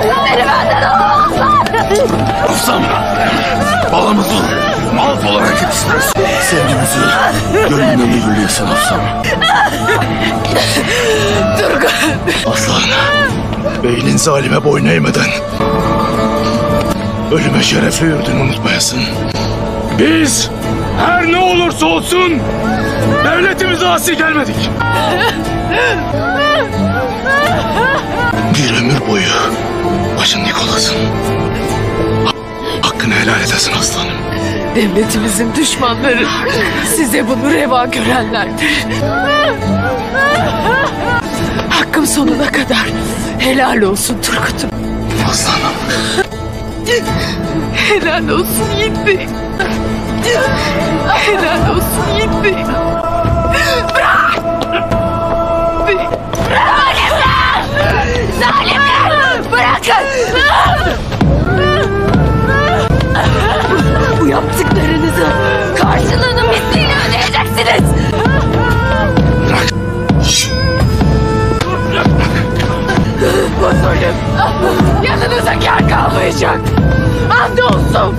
Seni benden alamazlar. Aslan, balımızı mahvolarak yetişmez. Sevgimizi gönlünden mühürleyesin aslan. Turgut. Aslan, beynin zalime boyun eğmeden ölüme şerefli yurdunu unutmayasın. Biz her ne olursa olsun devletimize asi gelmedik. Bir ömür boyu başın dik olasın. Hakkını helal edesin aslanım. Devletimizin düşmanları size bunu reva görenlerdir. Hakkım sonuna kadar helal olsun Turgut'um. Aslanım. Helal olsun Yiğit Bey. Helal olsun Yiğit Bey. Bırak! Zalimler! Zalimler! Bırakın! Bu yaptıklarınızı karşılığını misliyle ödeyeceksiniz. Bırak. Bu zulüm yanınıza kâr kalmayacak. Andolsun.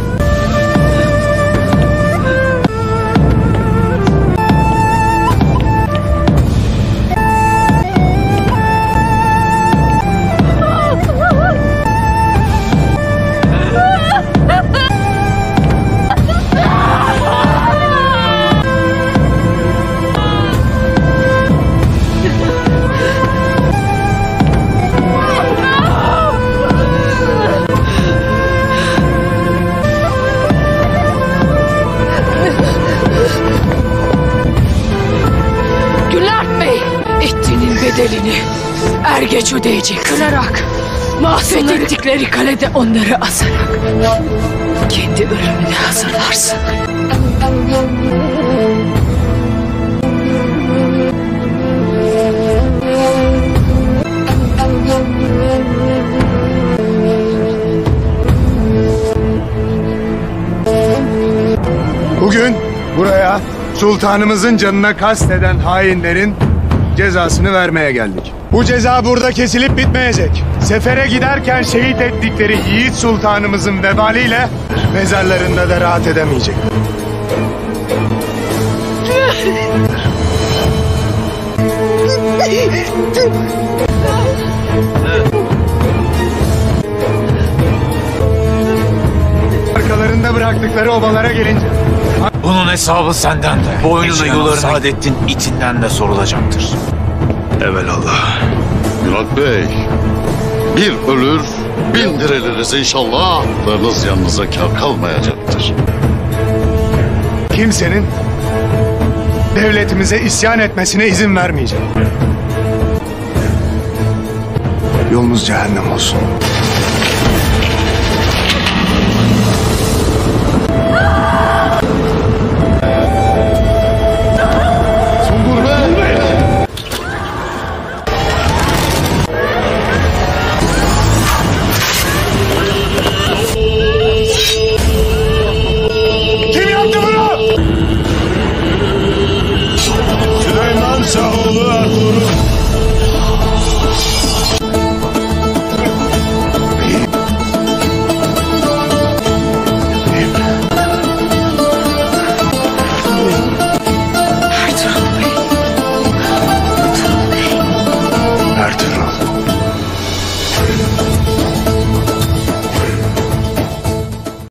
Bedelini er geç ödeyecek. Kınarak, mahvettikleri kalede onları asarak kendi ölümüne hazırlarsın. Bugün buraya sultanımızın canına kasteden hainlerin cezasını vermeye geldik. Bu ceza burada kesilip bitmeyecek. Sefere giderken şehit ettikleri Yiğit Sultanımızın vebaliyle mezarlarında da rahat edemeyecek. Arkalarında bıraktıkları obalara gelince... Bunun hesabı senden de, boynuna yularına Saadettin itinden de sorulacaktır. Evelallah. Murat Bey, bir ölür, bin diriliriz inşallah. Haklarınız yanınıza kâr kalmayacaktır. Kimsenin devletimize isyan etmesine izin vermeyeceğim. Yolunuz cehennem olsun.